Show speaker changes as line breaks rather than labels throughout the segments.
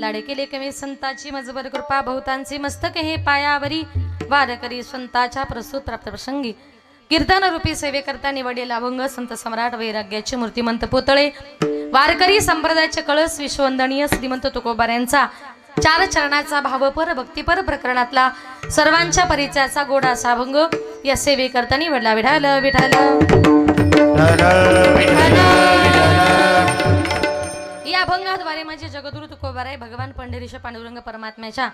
लाडकेले कवी संताची मजबर कृपा बहुतांची मस्तक हे पायावरी वारकरी संताच्या प्रसूत प्राप्त प्रसंगी कीर्तन रूपी सेवे करता निवडलेला अभंग संत सम्राट वैराग्याचे मूर्तिमंत पुतळे वारकरी संप्रदायाचे कळस विश्ववंदनीय श्रीमंत तुकोबाऱ्यांचा चार चरणाचा भावपर भक्तिपर प्रकरणातला सर्वांच्या परिचयाचा गोडा असा अभंग या सेवे करता निवडला. विठाल विठाल या अभंगाद्वारे म्हणजे जगद्गुरु तुकोबाराय भगवान पंढरीश पांडुरंग परमात्म्याच्या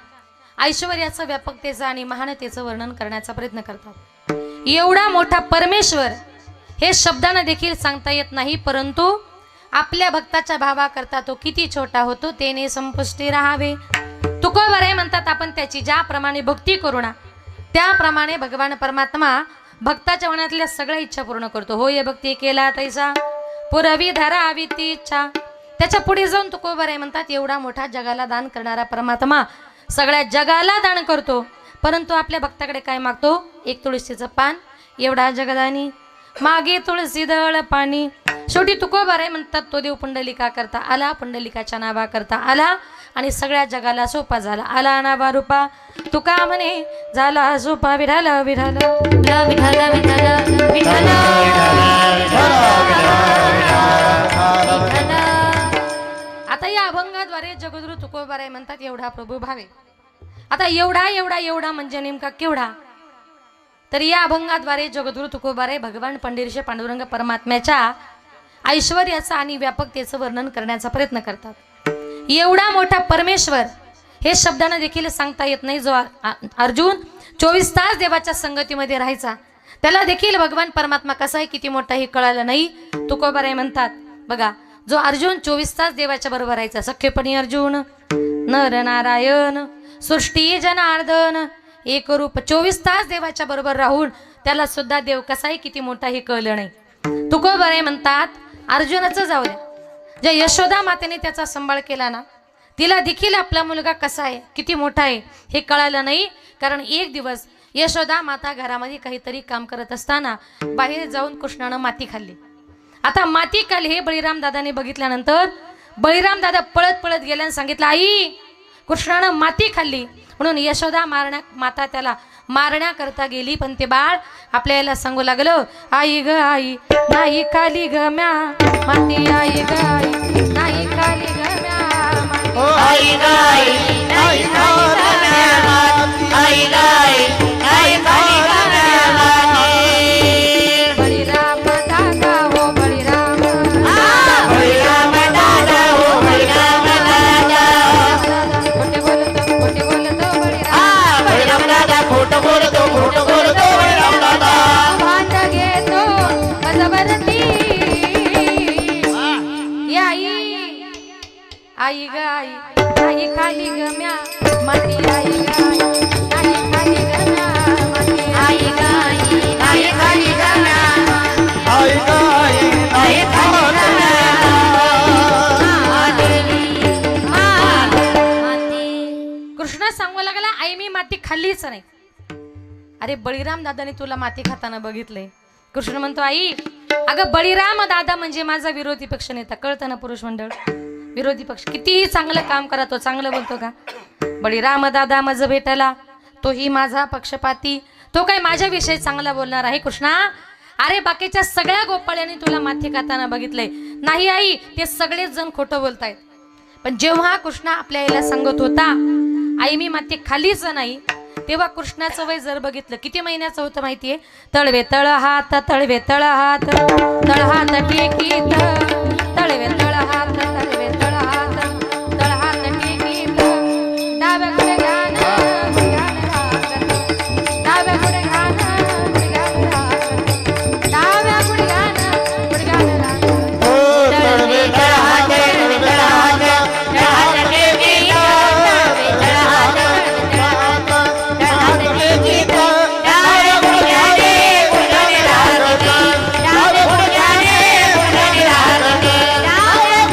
ऐश्वर्याचं व्यापकतेचं आणि महानतेचं वर्णन करण्याचा प्रयत्न करतात. एवढा मोठा परमेश्वर हे शब्दाने देखील सांगता येत नाही, परंतु आपल्या भक्ताच्या भावाकरता तो किती छोटा होतो तेने संपुष्टी राहावे. तुकोबाराय म्हणतात आपण त्याची ज्याप्रमाणे भक्ती करू ना त्याप्रमाणे भगवान परमात्मा भक्ताच्या मनातल्या सगळ्या इच्छा पूर्ण करतो. होय भक्ती केला तैसा पुरवी धरावी ती इच्छा. त्याच्या पुढे जाऊन तुकोबाराय म्हणतात एवढा मोठा जगाला दान करणारा परमात्मा सगळ्या जगाला दान करतो, परंतु आपल्या भक्ताकडे काय मागतो? एक तुळशीचं पान एवढा जगदानी मागे तुळशी दळ पाणी. शेवटी तुकोबाराय म्हणतात तो देव पुंडलिका करता आला, पुंडलिकाच्या नावा करता आला आणि सगळ्या जगाला सोपा झाला. आला नावा रूपा तुका म्हणे झाला सोपा. विठाल विठाल विठाल विठाल विठाल. आता या अभंगाद्वारे जगद्गुरु तुकोबाराय म्हणतात एवढा प्रभू भावे. आता एवढा एवढा एवढा म्हणजे नेमका केवढा? तर या अभंगाद्वारे जगद्गुरु तुकोबाराय भगवान पंढरीश पांडुरंग परमात्म्याच्या ऐश्वर्याचं आणि व्यापकतेचं वर्णन करण्याचा प्रयत्न करतात. एवढा मोठा परमेश्वर हे शब्दाने देखील सांगता येत नाही. जो अर्जुन 24 तास देवाच्या संगतीमध्ये राहायचा त्याला देखील भगवान परमात्मा कसा आहे किती मोठा हे कळालं नाही. तुकोबाराय म्हणतात बघा, जो अर्जुन 24 तास देवाच्या बरोबर राहायचा सख्यपणी अर्जुन नर नारायण सृष्टी जनार्दन एक रूप 24 तास देवाच्या बरोबर राहून त्याला सुद्धा देव कसा आहे किती मोठा हे कळलं नाही. तुकोबाराय म्हणतात अर्जुनाचं जाऊ द्या, ज्या यशोदा मातेने त्याचा सांभाळ केला ना तिला देखील आपला मुलगा कसा आहे किती मोठा आहे हे कळालं नाही. कारण एक दिवस यशोदा माता घरामध्ये काहीतरी काम करत असताना बाहेर जाऊन कृष्णानं माती खाल्ली. आता माती खाल्ली हे बळीराम दादाने बघितल्यानंतर बळीराम दादा पळत पळत गेल्याने सांगितलं आई कृष्णानं माती खाल्ली. म्हणून यशोदा माता त्याला मारण्याकरता गेली, पण ते बाळ आपल्याला सांगू लागलं आई ग आई नाही खाली ग म्या माती आई ग आई नाही खाली ग म्या
आई ग आई नाही खाली ग म्या आई ग आई नाही खाली ग म्या.
बळीराम दादा हो बळीराम
बळीराम दादा हो बळीराम दादा
खोटे बोलतो
बळीराम दादा खोटं बोलतो बळीराम दादा.
भांड घेतो बजवरती आई ग आई नाही खाली ग म्या माती आई ग आई नाही खाली ग म्या माती
आई ग आई नाही खाली ग म्या
आई ग आई
नाही खाली ग म्या.
कृष्ण सांगू लागला आई मी माती खाल्लीच नाही. अरे बळीराम दादाने तुला माती खाताना बघितलंय. कृष्ण म्हणतो आई अगं बळीराम दादा म्हणजे माझा विरोधी पक्ष नेता. कळतं ना पुरुष मंडळ, विरोधी पक्ष कितीही चांगलं काम करा तो चांगलं बोलतो का? बळीराम दादा मज भेटला तोही माझा पक्षपाती, तो काय माझ्याविषयी चांगला बोलणार आहे कृष्णा? अरे बाकीच्या सगळ्या गोपाळ्यांनी तुला माती खाताना बघितलंय. नाही आई ते सगळेच जण खोटं बोलतायत. पण जेव्हा कृष्णा आपल्या आईला सांगत होता आई मी माती खालीच नाही, तेव्हा कृष्णाचं वय जर बघितलं किती महिन्याचं होतं माहितीये? तळवे तळ हात तळवे तळ हात तळ हात टेकीत तळवे तळ हात तळवे तळ हात तळ हात टेकीत डाव्या गुडघ्यानं गुडघ्यानं राहत डाव्या गुडघ्यानं गुडघ्यानं राहत डाव्या गुडघ्यानं गुडघ्यानं राहत
तळवे तळ हात तळवे तळ हात तळ हात टेकीत तळवे तळ हात तळ हात टेकीत डाव्या गुडघ्याने गुडघ्याने राहत डाव्या गुडघ्याने गुडघ्याने राहत डाव्या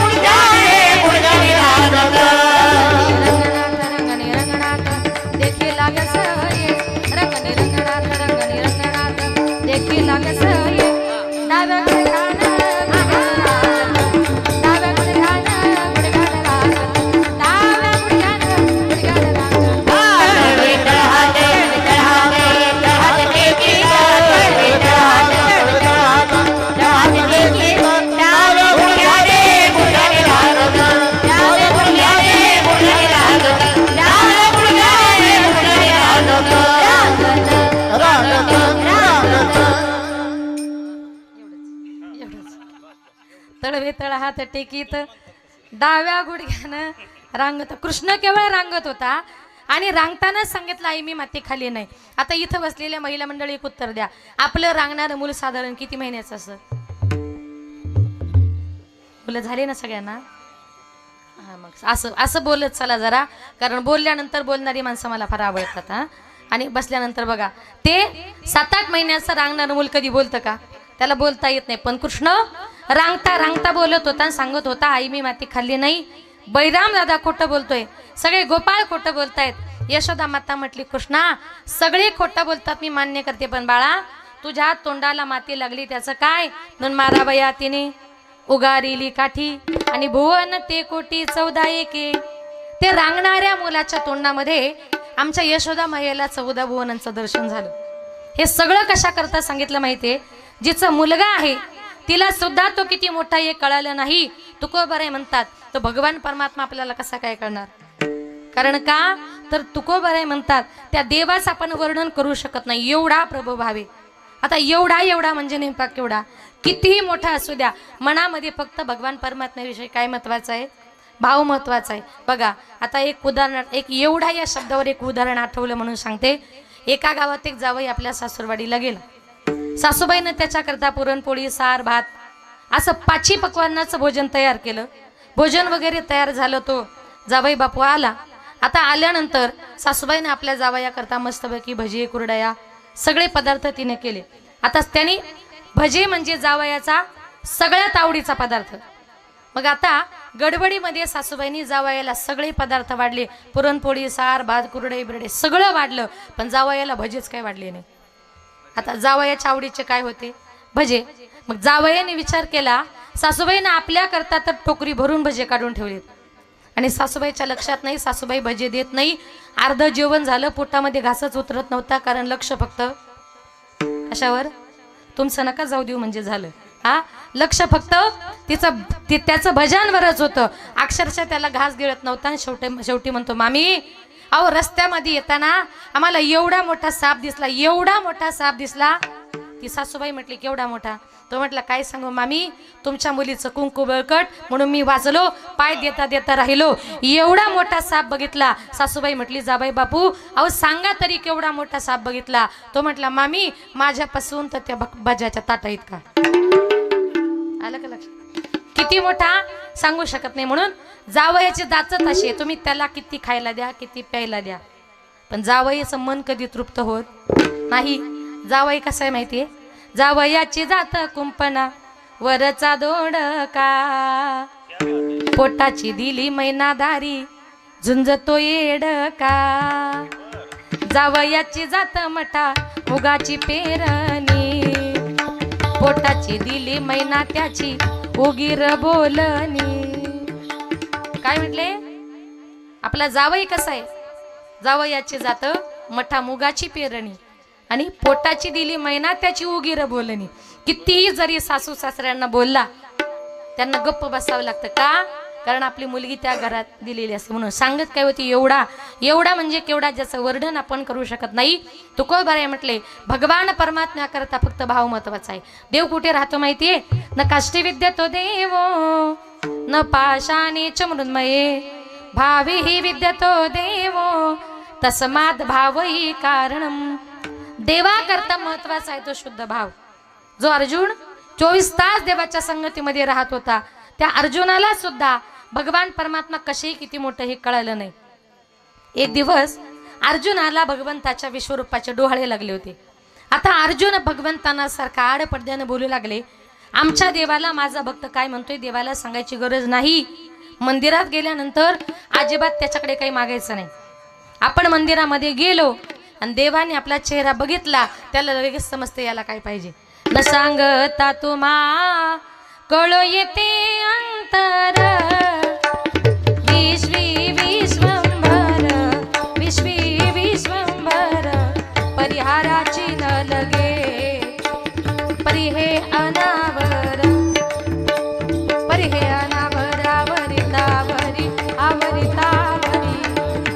हात टेकीत डाव्या गुडघ्यानं रांगत. कृष्ण केवळ रांगत होता आणि रांगतानाच सांगितलं आई मी माती खाली नाही. आता इथं बसलेल्या महिला मंडळी एक उत्तर द्या, आपलं रांगणारं मूल साधारण किती महिन्याचं असं? मुलं झाले ना सगळ्यांना? हा, मग असं असं बोलत चला जरा, कारण बोलल्यानंतर बोलणारी माणसं मला फार आवडतात. हा, आणि बसल्यानंतर बघा, ते 7-8 महिन्याचं रांगणारं मूल कधी बोलतं का? त्याला बोलता येत नाही. पण कृष्ण रांगता रांगता बोलत होता आणि सांगत होता आई मी माती खाल्ली नाही. बैराम दादा खोटं बोलतोय, सगळे गोपाळ खोटं बोलतायत. यशोदा माता म्हटली कृष्णा सगळे खोटं बोलतात मी मान्य करते, पण बाळा तुझ्या तोंडाला माती लागली त्याचं काय? nun मारावया तिने उगारिली काठी आणि भुवन ते कोटी 14 एके. ते रांगणाऱ्या मुलाच्या तोंडामध्ये आमच्या यशोदा मायेला 14 भुवनांचं दर्शन झालं. हे सगळं कशा करता सांगितलं माहितीये? जिचा मुलगा आहे तिला सुद्धा तो किती मोठा हे कळालं नाही. तुकोबाराय म्हणतात तो भगवान परमात्मा आपल्याला कसा काय कळणार? कारण का तर तुकोबाराय म्हणतात त्या देवाचं आपण वर्णन करू शकत नाही, एवढा प्रभू भावे. आता एवढा एवढा म्हणजे नेमका केवढा? कितीही मोठा असू द्या, मनामध्ये फक्त भगवान परमात्म्याविषयी काय महत्वाचं आहे? भाव महत्वाचा आहे. बघा आता एक उदाहरण, एक एवढा या शब्दावर एक उदाहरण आठवलं म्हणून सांगते. एका गावात एक जावई आपल्या सासूरवाडीला गेला. सासूबाईनं त्याच्याकरता पुरणपोळी सार भात असं 5 पक्वान्नाचं भोजन तयार केलं. भोजन वगैरे तयार झालं, तो जावई बापू आला. आता आल्यानंतर सासूबाईने आपल्या जावयाकरता मस्तपैकी भजी कुरडया सगळे पदार्थ तिने केले. आता त्यांनी भजी म्हणजे जावयाचा सगळ्यात आवडीचा पदार्थ. मग आता गडबडीमध्ये सासूबाईंनी जावयाला सगळे पदार्थ वाढले, पुरणपोळी सार भात कुरडे बिरडे सगळं वाढलं, पण जावयाला भजीच काय वाढले नाही. आता जावयाच्या आवडीचे काय होते? भजे. मग जावयाने विचार केला, सासूबाईनं आपल्या करता तर टोकरी भरून भजे काढून ठेवलेत आणि सासूबाईच्या लक्षात नाही, सासूबाई भजे देत नाही. अर्ध जेवण झालं, पोटामध्ये घासच उतरत नव्हता, कारण लक्ष फक्त कशावर? तुमचं नका जाऊ देऊ म्हणजे झालं. हा, लक्ष फक्त त्याचं भजनवरच होतं. अक्षरशः त्याला घास गिळत नव्हता. शेवटी म्हणतो मामी अहो रस्त्यामध्ये येताना आम्हाला एवढा मोठा साप दिसला, एवढा मोठा साप दिसला. ती सासूबाई म्हटली केवढा मोठा? तो म्हटला काय सांगू मामी, तुमच्या मुलीचं कुंकू बळकट म्हणून मी वाचलो, पाय देता देता राहिलो, एवढा मोठा साप बघितला. सासूबाई म्हटली जाबाई बापू अहो सांगा तरी केवढा मोठा साप बघितला? तो म्हटला मामी माझ्यापासून तर त्या भाज्याच्या ताटा इतका. आलं का लक्षात? किती मोठा सांगू शकत नाही. म्हणून जावयाची दाचत अशी आहे, तुम्ही त्याला किती खायला द्या किती प्यायला द्या, पण जावयाचं मन कधी तृप्त होत नाही. जावई कसं आहे माहितीये? जावयाची जात कुंपणा वरचा दोडका, पोटाची दिली मैनादारी झुंजतो येडका. जावयाची जात मठा उगाची पेरणी, पोटाची दिली मैना त्याची उगीर बोलणी. काय म्हटले? आपला जावई कसा आहे? जावयाची जात मठा मुगाची पेरणी आणि पोटाची दिली मैना त्याची उगीर बोलणी. कितीही जरी सासू सासऱ्यांना बोलला त्यांना गप्प बसावं लागतं. का? कारण आपली मुलगी त्या घरात दिलेली असते. म्हणून सांगत काय होती? एवढा एवढा म्हणजे केवढा, ज्याचं वर्णन आपण करू शकत नाही. तुकोबाराय म्हटले भगवान परमात्म्या करता फक्त भाव महत्वाचा आहे. देव कुठे राहतो माहितीये? न काष्टी विद्यतो देवो न पाशाने च मृन्मये, भावी ही विद्यतो देवो तस्माद भावही कारणम. देवा करता महत्वाचा आहे तो शुद्ध भाव. जो अर्जुन 24 तास देवाच्या संगतीमध्ये राहत होता, त्या अर्जुनाला सुद्धा भगवान परमात्मा कसे किती मोठे हे कळालं नाही. एक दिवस अर्जुनाला भगवंताच्या विश्वरूपाचे डोहाळे लागले होते. आता अर्जुन भगवंतांना सारखा आड पडद्याने बोलू लागले, आमच्या देवाला माझा भक्त काय म्हणतोय देवाला सांगायची गरज नाही. मंदिरात गेल्यानंतर अजिबात त्याच्याकडे काही मागायचं नाही. आपण मंदिरामध्ये गेलो आणि देवाने आपला चेहरा बघितला, त्याला लगेच समजते याला काय पाहिजे. न सांगता तुम्हा कळो येते अंतर, विश्वी विश्वंभर विश्वी विश्वंभर, परिहाराची न लगे परिहे अनावर, परिहे अनावर आवरितावरी आवरितावरी,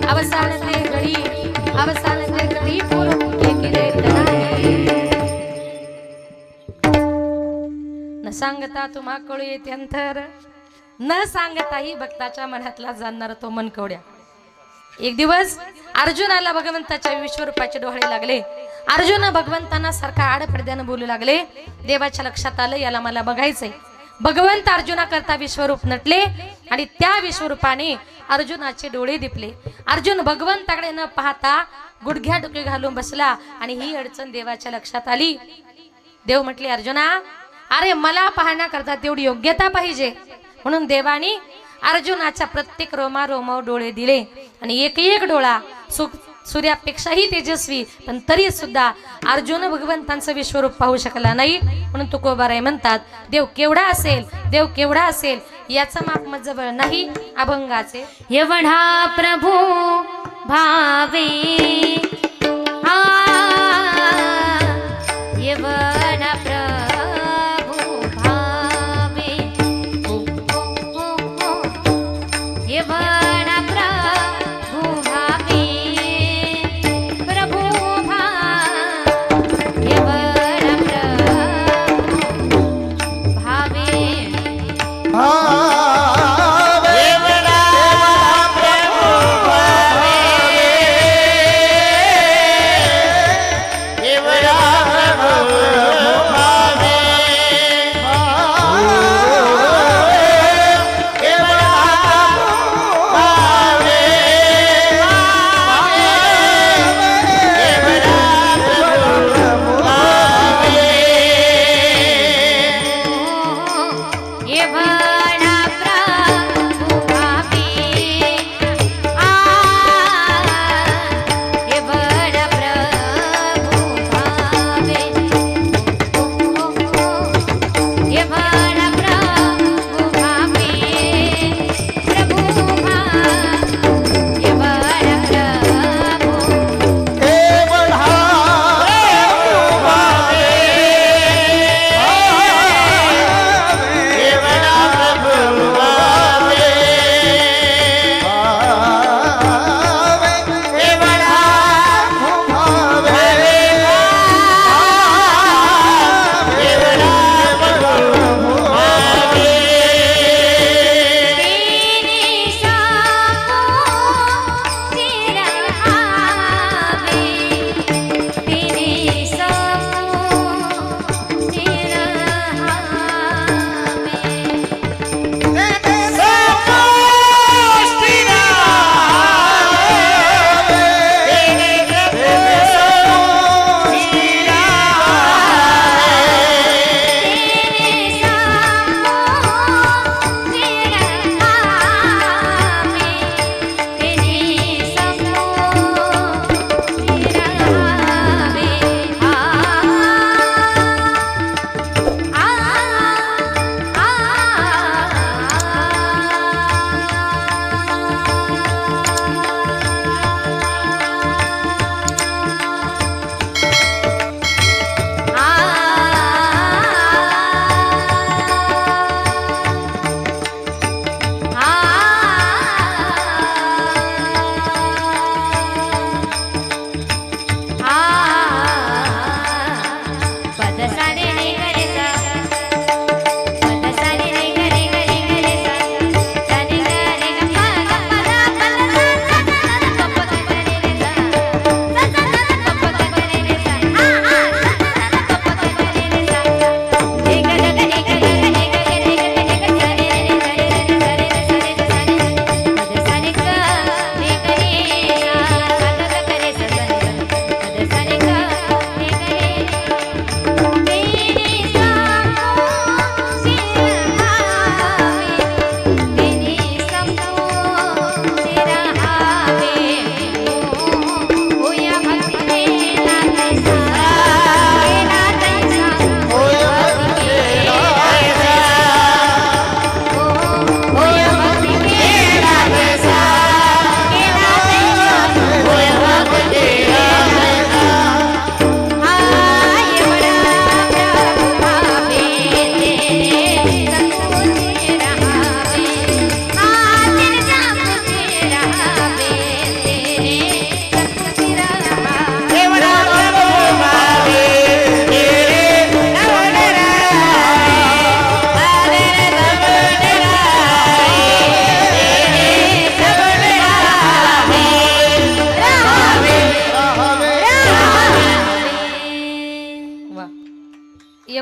अवसान ते घडी अवसान ते घडी पूर्ण केले न सांगता तुम्हा कळू येते अंतर, न सांगताही भक्ताच्या मनातला जाणणारा तो मनकवड्या. एक दिवस अर्जुनाला भगवंताच्या विश्वरूपाचे डोळे लागले. अर्जुन भगवंतांना सारखा आडपडद्यानं बोलू लागले. देवाच्या लक्षात आलं याला मला बघायचंय. भगवंत अर्जुनाकरता विश्वरूप नटले आणि त्या विश्वरूपाने अर्जुनाचे डोळे दिपले. अर्जुन भगवंताकडे न पाहता गुडघ्या डोके घालून बसला आणि ही अडचण देवाच्या लक्षात आली. देव म्हटले अर्जुना अरे मला पाहण्याकरता तेवढी योग्यता पाहिजे. म्हणून देवानी अर्जुनाच्या प्रत्येक रोमारोमावर डोळे दिले आणि एक एक डोळा सूर्यापेक्षाही तेजस्वी पण तरी सुद्धा अर्जुन भगवंतांचं विश्वरूप पाहू शकला नाही. म्हणून तुकोबाराय म्हणतात देव केवढा असेल, देव केवढा असेल याचं माप मजबळ नाही अभंगाचे.
एवढा प्रभू भावे एवढा प्रभू भावे एवढा प्रभू भावे प्रभू एवढा प्रभू भावे
भावे
एवढा प्रभू भावे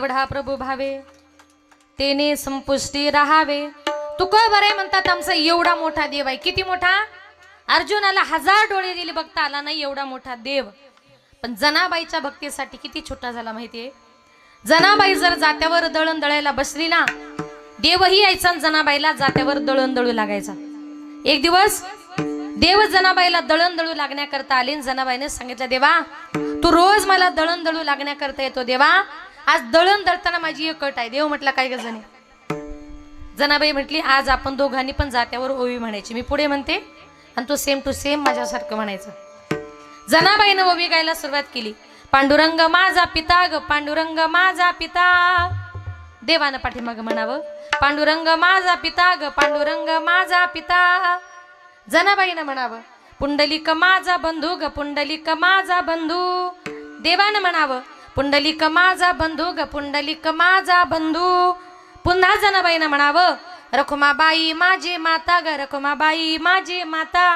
एवढा प्रभू भावे तेने संपुष्टी राहावे. तुकोबाराय म्हणतात आमचा एवढा मोठा देव आहे. किती मोठा? अर्जुनाला 1000 डोळे दिले बघता आला नाही एवढा मोठा देव. पण जनाबाईच्या भक्तीसाठी किती छोटा झाला माहितीये. जनाबाई जर जात्यावर दळण दळायला बसली ना, देवही यायचा जनाबाईला जात्यावर दळण दळू लागायचा. एक दिवस देव जनाबाईला दळण दळू लागण्याकरता आले. जनाबाईने सांगितलं, देवा तू रोज मला दळण दळू लागण्याकरता येतो, देवा आज दळण दळताना माझी एक अट आहे. देव म्हटला, काय ग जणी? जनाबाई म्हटली, आज आपण दोघांनी पण जात्यावर ओवी म्हणायची. मी पुढे म्हणते आणि तू सेम टू सेम माझ्यासारखं म्हणायचं. जनाबाईनं ओवी गायला सुरुवात केली. पांडुरंग माझा पिता ग, पांडुरंग माझा पिता. देवानं पाठीमाग म्हणावं, पांडुरंग माझा पिता ग, पांडुरंग माझा पिता. जनाबाईनं म्हणावं, पुंडलिक माझा बंधू ग, पुंडलिक माझा बंधू. देवानं म्हणावं, पुंडलिक माझा बंधू ग, पुंडलिक माझा बंधू. पुन्हा जनाबाईनं म्हणावं, रखुमाबाई माझी माता ग, रखुमाबाई माझी माता.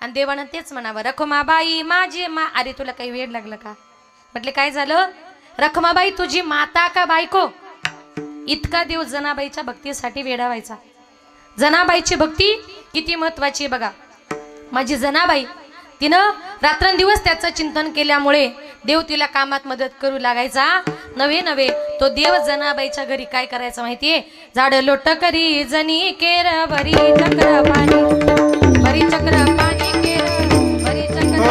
आणि देवानं तेच म्हणावं, रखुमाबाई माझी अरे तुला काही वेळ लागलं का? म्हटले काय झालं? रखुमाबाई तुझी माता का बायको? इतका देव जनाबाईच्या भक्तीसाठी वेडा व्हायचा. जनाबाईची भक्ती किती महत्वाची बघा. माझी जनाबाई तिनं रात्रंदिवस त्याचं चिंतन केल्यामुळे देव तिला कामात मदत करू लागायचा. नवे नवे तो देव जनाबाईच्या घरी काय करायचं माहितीये? झाड लोट करी जनी केर भरी चक्र पाणी, भरी चक्र पाणी केर भरी चक्र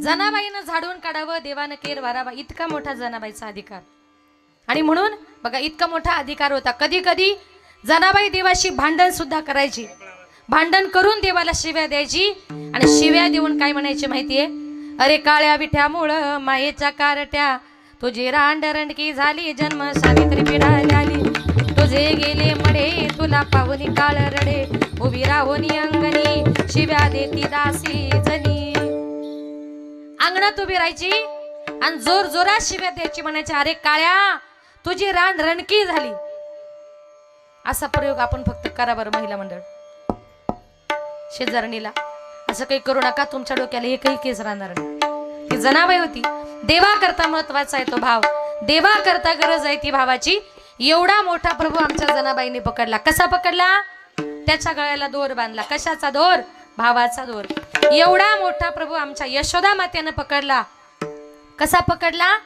जनाबाईनं झाडून काढावं, देवानं केर भरावा, इतका मोठा जनाबाईचा अधिकार. आणि म्हणून बघा इतका मोठा अधिकार होता. कधी कधी जनाबाई देवाशी भांडण सुद्धा करायची. भांडण करून देवाला शिव्या द्यायची. आणि शिव्या देऊन काय म्हणायची माहितीये? अरे काळ्या विठ्यामुळं मायेच्या कारट्या, तुझी रांडरणकी झाली जन्म सावित्री पिढाली आली. तुझे गेले मडे तुला पाहुनी काळ रडे, उभी राहुनी अंगणी शिव्या देती दासी जनी. अंगणात उभी राहायची आणि जोर जोरात शिव्या द्यायची. म्हणायची अरे काळ्या तुझी रान रणकी झाली. असा प्रयोग आपण फक्त करा बरं महिला मंडळ. शेजारणीला असं काही करू नका, तुमच्या डोक्याला एकही केस राहणार नाही. ती जनाबाई होती. देवा करता महत्वाचा आहे तो भाव, देवा करता गरज आहे ती भावाची. एवढा मोठा प्रभू आमच्या जनाबाईने पकडला. कसा पकडला? त्याच्या गळ्याला दोर बांधला. कशाचा दोर? भावाचा दोर. एवढा मोठा प्रभू आमच्या यशोदा मातेनं पकडला. कसा पकडला?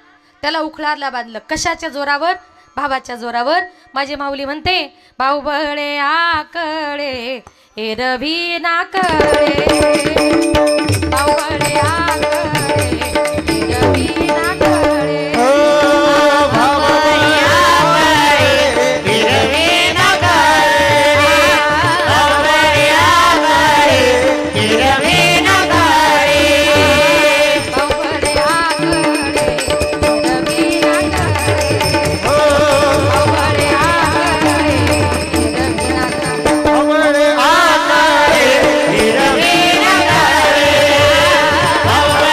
त्याला उखळाला बांधलं. कशाच्या जोरावर? भावाच्या जोरावर. माझी माऊली म्हणते, बाहुबळे आकळे एरवी नाकळे, बाहुबळे आकळे एरवी नाकळे.
बाहुबळे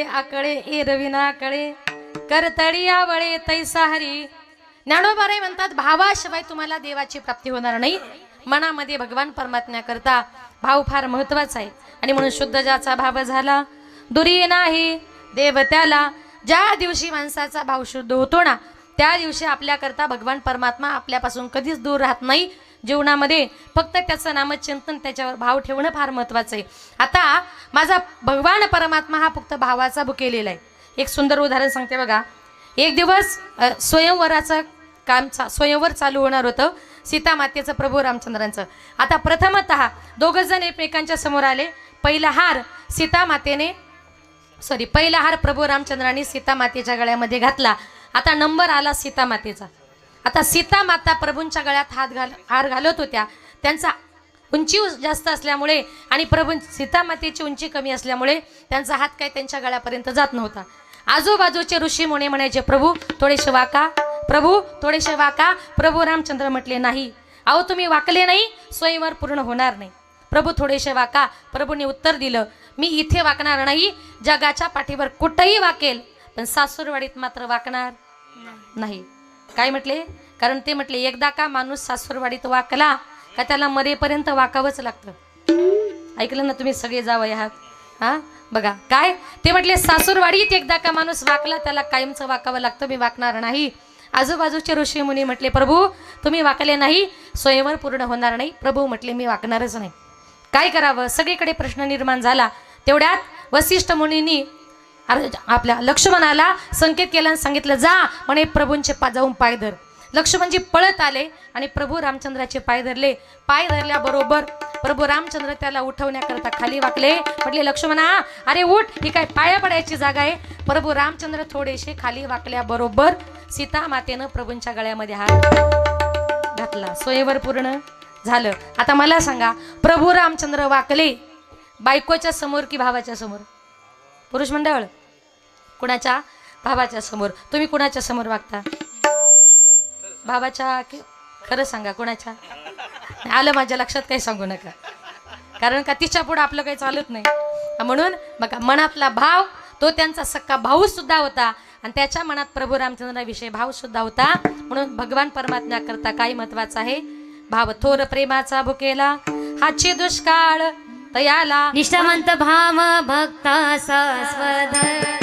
आकळे एरविना कळे करतडी आवळे तैसा हरी. ज्ञानोबाराय म्हणतात भावाशिवाय तुम्हाला देवाची प्राप्ती होणार नाही. मनामध्ये भगवान परमात्म्याकरता भाव फार महत्वाचा आहे. आणि म्हणून शुद्ध ज्याचा भाव झाला दुरी नाही देव त्याला. ज्या दिवशी माणसाचा भाव शुद्ध होतो ना त्या दिवशी आपल्याकरता भगवान परमात्मा आपल्यापासून कधीच दूर राहत नाही. जीवनामध्ये फक्त त्याचं नामचिंतन त्याच्यावर भाव ठेवणं फार महत्वाचं आहे. आता माझा भगवान परमात्मा हा फक्त भावाचा भुकेलेला आहे. एक सुंदर उदाहरण सांगते बघा. एक दिवस स्वयंवराचं स्वयंवर चालू होणार होतं सीता मातेचं प्रभू रामचंद्रांचं. आता प्रथमतः दोघं जण एकमेकांच्या समोर आले. पहिला हार पहिला हार प्रभू रामचंद्रांनी सीता मातेच्या गळ्यामध्ये घातला. आता नंबर आला सीता मातेचा. आता सीता माता प्रभूंच्या गळ्यात हार घालत होत्या. त्यांचा उंची जास्त असल्यामुळे आणि सीता मातेची उंची कमी असल्यामुळे त्यांचा हात काही त्यांच्या गळ्यापर्यंत जात नव्हता. आजूबाजूचे ऋषी मुनी म्हणायचे प्रभू थोडेसे वाका, प्रभू थोडेसे वाका. प्रभू रामचंद्र म्हटले नाही, अहो तुम्ही वाकले नाही स्वयंवर पूर्ण होणार नाही. प्रभू थोडेसे वाका. प्रभूंनी उत्तर दिलं मी इथे वाकणार नाही, जगाच्या पाठीवर कुठेही वाकेल पण सासूरवाडीत मात्र वाकणार नाही. काय म्हटले? कारण ते म्हटले एकदा का माणूस सासूरवाडीत वाकला का त्याला मरेपर्यंत वाकावंच लागतं. ऐकलं ना तुम्ही सगळे जावई आहात. हा बघा काय ते म्हटले सासूरवाडीत एकदा का माणूस वाकला त्याला कायमचं वाकावं लागतं. मी वाकणार नाही. आजूबाजूचे ऋषी मुनी म्हटले प्रभू तुम्ही वाकले नाही स्वयंवर पूर्ण होणार नाही. प्रभू म्हटले मी वाकणारच नाही. काय करावं? सगळीकडे प्रश्न निर्माण झाला. तेवढ्यात वसिष्ठ मुनींनी आपल्या लक्ष्मणाला संकेत केला आणि सांगितलं जा म्हणे प्रभूंचे जाऊन पाय धर. लक्ष्मणजी पळत आले आणि प्रभू रामचंद्राचे पाय धरले. पाय धरल्याबरोबर प्रभू रामचंद्र त्याला उठवण्याकरता खाली वाकले. म्हटले लक्ष्मणा अरे उठ, ही काय पाया पडायची जागा आहे. प्रभू रामचंद्र थोडेसे खाली वाकल्याबरोबर सीता मातेनं प्रभूंच्या गळ्यामध्ये हात घातला. स्वयंवर पूर्ण झालं. आता मला सांगा प्रभू रामचंद्र वाकले बायकोच्या समोर की भावाच्या समोर? पुरुष मंडळ कुणाच्या? भावाच्या समोर. तुम्ही कुणाच्या समोर वागता? भावाच्या की खरं सांगा कुणाच्या? आलं माझ्या लक्षात, काही सांगू नका. कारण का तिच्या पुढे आपलं काही चालत नाही. म्हणून बघा मनातला भाव तो त्यांचा सक्का भाऊ सुद्धा होता आणि त्याच्या मनात प्रभू रामचंद्राविषयी भाव सुद्धा होता. म्हणून भगवान परमात्म्याकरता काय महत्वाचं आहे? भाव. थोर प्रेमाचा भुकेला हाची दुष्काळ तयाला.
निष्ठावंत भाव भक्ताचा स्वधर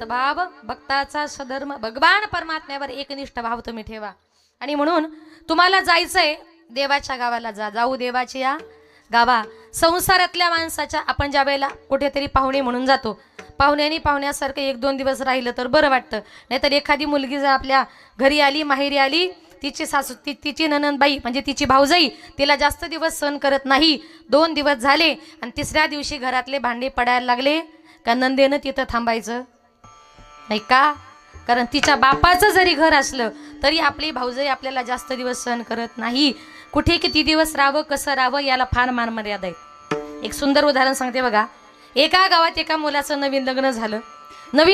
भाव भक्ताचा सधर्म. भगवान परमात्म्यावर एकनिष्ठ भाव तुम्ही ठेवा. आणि म्हणून तुम्हाला जायचंय देवाच्या गावाला जाऊ देवाची या गावा. संसारातल्या माणसाच्या आपण ज्या वेळेला कुठेतरी पाहुणे म्हणून जातो पाहुण्यासारखं 1-2 दिवस राहिलं तर बरं वाटतं. नाहीतर एखादी मुलगी जर आपल्या घरी आली माहेरी आली तिची सासू तिची ननंदबाई म्हणजे तिची भाऊजाई तिला जास्त दिवस सहन करत नाही. 2 दिवस झाले आणि तिसऱ्या दिवशी घरातले भांडे पडायला लागले का नंदेनं तिथं थांबायचं नाही का? कारण तिच्या बापाचं जरी घर असलं तरी आपली भाऊजाई आपल्याला जास्त दिवस सहन करत नाही. कुठे किती दिवस राहावं कसं राहावं याला फार मान मर्यादा आहे. एक सुंदर उदाहरण सांगते बघा. एका गावात एका मुलाचं नवीन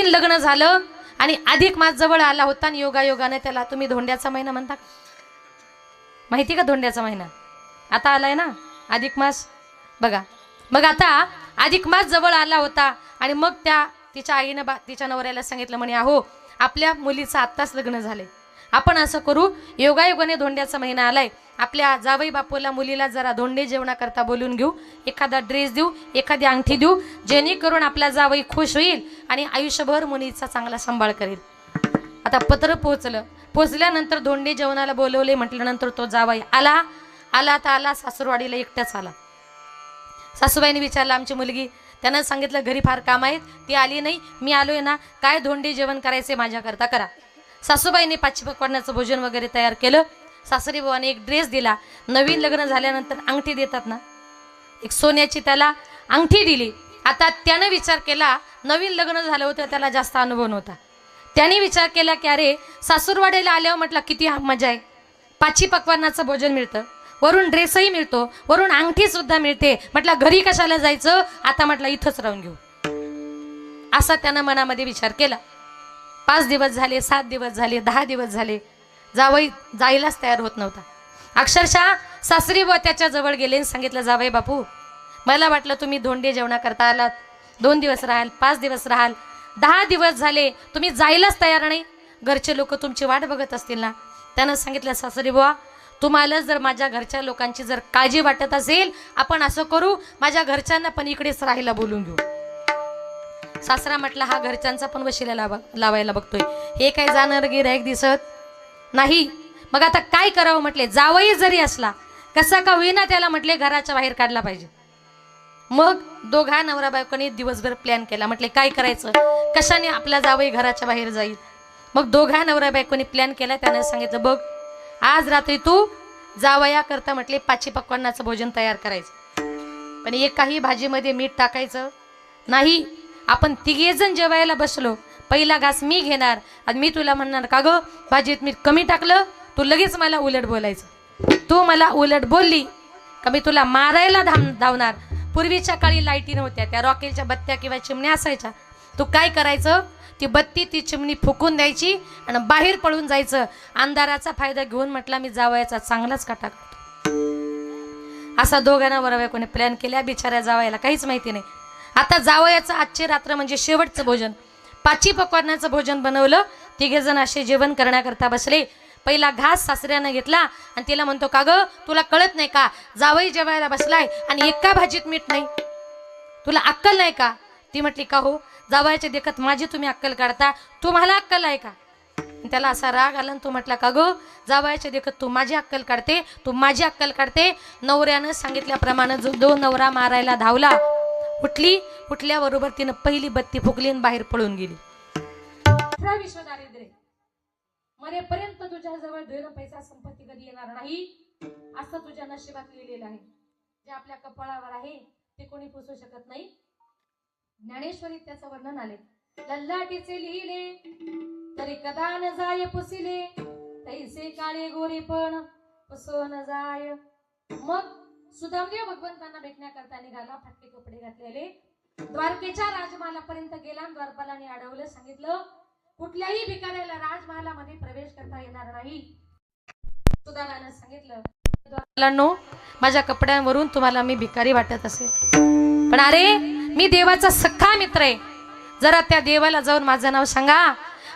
लग्न झालं आणि अधिक मास जवळ आला होता आणि योगायोगाने त्याला तुम्ही धोंड्याचा महिना म्हणता का? माहिती का धोंड्याचा महिना? आता आलाय ना अधिक मास बघा. मग आता अधिक मास जवळ आला होता आणि मग तिच्या आईनं तिच्या नवऱ्याला सांगितलं म्हणे अहो आपल्या मुलीचं आत्ताच लग्न झाले, आपण असं करू योगायोगाने धोंड्याचा महिना आलाय, आपल्या जावई बापूला मुलीला जरा धोंडे जेवणाकरता बोलून घेऊ, एखादा ड्रेस देऊ, एखादी अंगठी देऊ, जेणेकरून आपला जावई खुश होईल आणि आयुष्यभर मुलीचा चांगला सांभाळ करेल. आता पत्र पोचल्यानंतर धोंडे जेवणाला बोलवले म्हटल्यानंतर तो जावई आला तर आला सासूरवाडीला एकटाच आला. सासूबाईने विचारलं आमची मुलगी, त्यानं सांगितलं घरी फार काम आहेत ती आली नाही, मी आलोय ना, काय धोंडे जेवण करायचे माझ्याकरता करा. सासूबाईने पाचशे पकवानाचं भोजन वगैरे तयार केलं. सासरी बुवाने एक ड्रेस दिला. नवीन लग्न झाल्यानंतर अंगठी देतात ना, एक सोन्याची त्याला अंगठी दिली. आता त्यानं विचार केला, नवीन लग्न झालं होतं त्याला जास्त अनुभव नव्हता. त्याने विचार केला की अरे सासूरवाडीला आल्यावर म्हटलं किती मजा आहे, पाचशे पकवानाचं भोजन मिळतं, वरून ड्रेसही मिळतो, वरून अंगठी सुद्धा मिळते, म्हटलं घरी कशाला जायचं, आता म्हटलं इथंच राहून घेऊ, असा त्यानं मनामध्ये विचार केला. 5 दिवस झाले, 7 दिवस झाले, 10 दिवस झाले, जावई जायलाच तयार होत नव्हता. अक्षरशः सासरी व त्याच्या जवळ गेले आणि सांगितलं जावई बापू मला वाटलं तुम्ही धोंडे जेवणा करता आलात, 2 दिवस राहाल, 5 दिवस राहाल, 10 दिवस झाले तुम्ही जायलाच तयार नाही, घरचे लोक तुमची वाट बघत असतील ना. त्यानं सांगितलं सासरी बुवा तुम्हाला जर माझ्या घरच्या लोकांची जर काळजी वाटत असेल आपण असं करू माझ्या घरच्यांना पण इकडेच राहायला बोलून घेऊ. सासरा म्हटला हा घरच्यांचा पण वशिला लावायला बघतोय, हे काय जाणार गिऱ्हाईक दिसत नाही. मग आता काय करावं म्हटले, जावई जरी असला कसा का होईना त्याला म्हटले घराच्या बाहेर काढला पाहिजे. मग दोघा नवरा बायकोने दिवसभर प्लॅन केला. म्हटले काय करायचं, कशाने आपला जावई घराच्या बाहेर जाईल. मग दोघा नवरा बायकोने प्लॅन केला. त्याने सांगितलं बघ आज रात्री तू जावया करता म्हटले 5 पकवानाचं भोजन तयार करायचं, पण एकाही भाजीमध्ये मीठ टाकायचं नाही. आपण 3 जण जेवायला बसलो, पहिला घास मी घेणार आणि मी तुला म्हणणार का ग भाजीत मीठ कमी टाकलं, तू लगेच मला उलट बोलायचं. तू मला उलट बोलली का मी तुला मारायला धावणार. पूर्वीच्या काळी लाईटी नव्हत्या, त्या रॉकेलच्या बत्त्या किंवा चिमण्या असायच्या. तू काय करायचं, ती बत्ती ती चिमणी फुकून द्यायची आणि बाहेर पळून जायचं. अंधाराचा फायदा घेऊन म्हटला मी जावयाचा चांगलाच काटा काढतो. असा दोघांना बरोबर कोणी प्लॅन केल्या. बिचाऱ्या जावयाला काहीच माहिती नाही. आता जावयाचं आजची रात्र म्हणजे शेवटचं भोजन, 5 पकवानाचं भोजन बनवलं. 3 जण असे जेवण करण्याकरता बसले. पहिला घास सासऱ्यानं घेतला आणि तिला म्हणतो का ग तुला कळत नाही का, जावई जेवायला बसलाय आणि एका भाजीत मीठ नाही, तुला अक्कल नाही का. ती म्हटली का हो जावयाच्या देखत माझी तुम्ही अक्कल काढता, तुम्हाला अक्कल आहे का. त्याला असा राग आला. तो म्हटला का ग जावयाच्या देखत तू माझी अक्कल काढते, तू माझी अक्कल काढते. नवऱ्यानं सांगितल्याप्रमाणे जो नवरा मारायला धावला, उठल्याबरोबर तिनं पहिली बत्ती फुकली आणि बाहेर पळून गेली. विश्व दारिद्र्य मरेपर्यंत तुझ्या जवळ धन पैसा संपत्ती कधी येणार नाही असं तुझ्या नशिबात लिहिलेलं आहे. जे आपल्या कपाळावर आहे ते कोणी पुसू शकत नाही. ज्ञानेश्वरी त्याचं वर्णन आले. लल्लाटीचे लिहिले तरी कदा न जाय पुसिले, तैसे काळे गोरे पण पुसो न जाय. मग सुदामदेव भगवंतांना भेटण्याकरता निघाला. फाटके कपडे घातलेले द्वारकेच्या राजमहालापर्यंत गेला. द्वारपालाने अडवलं, सांगितलं कुठल्याही भिकाऱ्याला राजमहालामध्ये प्रवेश करता येणार नाही. सुदामानं सांगितलं द्वारपालांनो माझ्या कपड्यांवरून तुम्हाला मी भिकारी वाटत असेल, पण अरे मी देवाचा सख्खा मित्र आहे. जरा त्या देवाला जाऊन माझं नाव सांगा.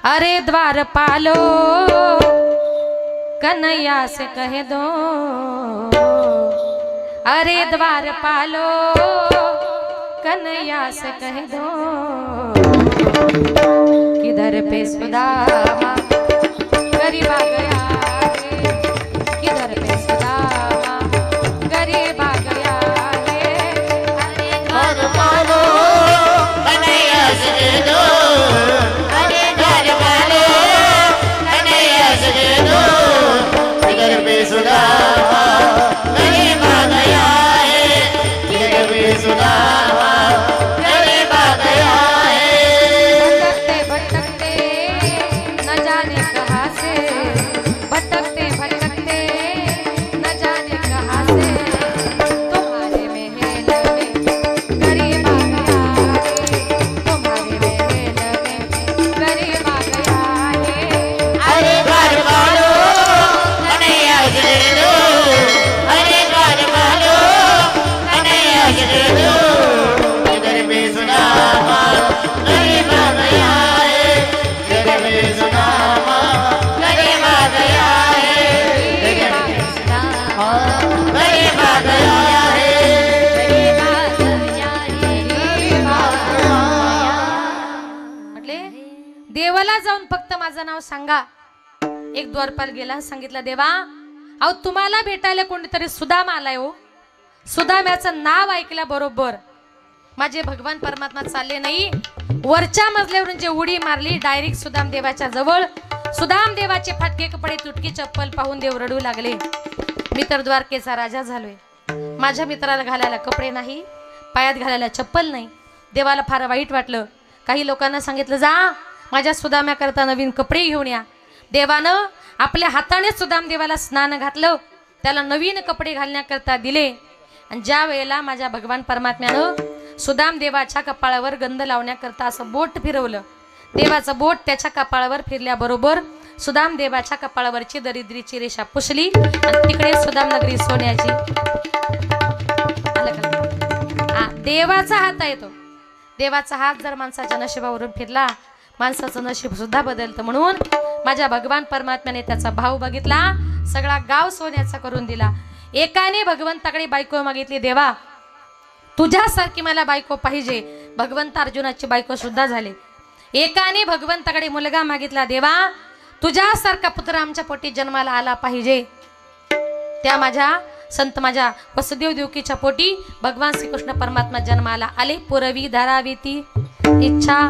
अरे द्वारपालो कन्हैया से कह दो, अरे द्वारपालो कन्हैया से कह दो, किधर पे सुदामा गरीब आ गया है, किधर पे सुदामा गरीब आ गया है. अरे
द्वारपालो कन्हैया से कह दो, अरे द्वारपालो कन्हैया से कह दो,
देवाला जाऊन फक्त माझं नाव सांगा. एक द्वारपाल गेला, सांगितलं देवा अहो तुम्हाला भेटायला कोणीतरी सुदाम आलाय हो. सुदाम्याचं नाव ऐकल्याबरोबर माझे भगवान परमात्मा चालले नाही, वरच्या मजल्यावरून जे उडी मारली डायरेक्ट सुदाम देवाच्या जवळ. सुदाम देवाचे फाटके कपडे तुटकी चप्पल पाहून देव रडू लागले. मी तर द्वारकेचा राजा झालोय, माझ्या मित्राला घालायला कपडे नाही, पायात घालायला चप्पल नाही. देवाला फार वाईट वाटलं. काही लोकांना सांगितलं जा माझ्या सुदाम्याकरता नवीन कपडे घेऊन या. देवानं आपल्या हाताने सुदाम देवाला स्नान घातलं, त्याला नवीन कपडे घालण्याकरता दिले. आणि ज्या वेळेला माझ्या भगवान परमात्म्यानं सुदाम देवाच्या कपाळावर गंध लावण्याकरता असं बोट फिरवलं, देवाचं बोट त्याच्या कपाळावर फिरल्याबरोबर सुदाम देवाच्या कपाळावरची दरिद्रीची रेषा पुसली आणि तिकडे सुदाम नगरी सोन्याची. देवाचा हात आहे तो. देवाचा हात जर माणसाच्या नशिबावरून फिरला माणसाचं नशीब सुद्धा बदलतं. म्हणून माझ्या भगवान परमात्म्याने त्याचा भाव बघितला, सगळा गाव सोन्याचा करून दिला. एकाने भगवंताकडे बायको मागितली, देवा तुझ्यासारखी मला बायको पाहिजे. भगवंत अर्जुनाची बायको सुद्धा झाली. एकाने भगवंताकडे मुलगा मागितला, देवा तुझ्यासारखा पुत्र आमच्या पोटी जन्माला आला पाहिजे. त्या माझ्या संत माझ्या वसुदेव देवकीच्या पोटी भगवान श्रीकृष्ण परमात्मा जन्माला आले. पुरवी धारावी ती इच्छा.